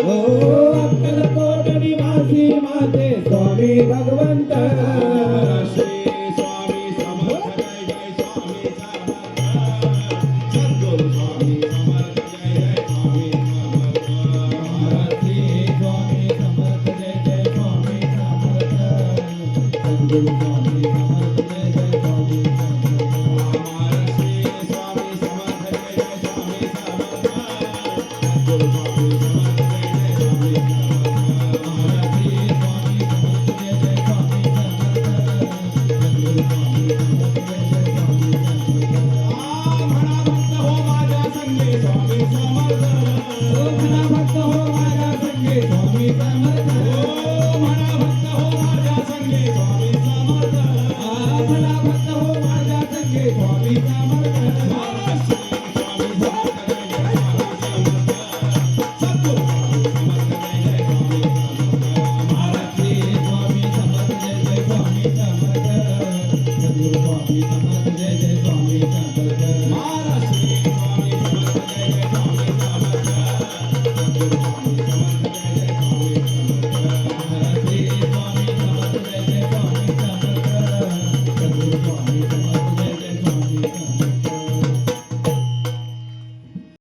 अक्कलकोट निवासी माझे स्वामी भगवंत श्री स्वामी समर्थ जय जय स्वामी समर्थ सद्गुरु स्वामी समर्थ जय जय स्वामी समर्थ श्री स्वामी समर्थ जय जय स्वामी समर्थ सद्गुरु स्वामी समर्थ जय जय स्वामी समर्थ श्री स्वामी समर्थ जय जय स्वामी समर्थ सद्गुरु स्वामी समर्थ जय जय स्वामी समर्थ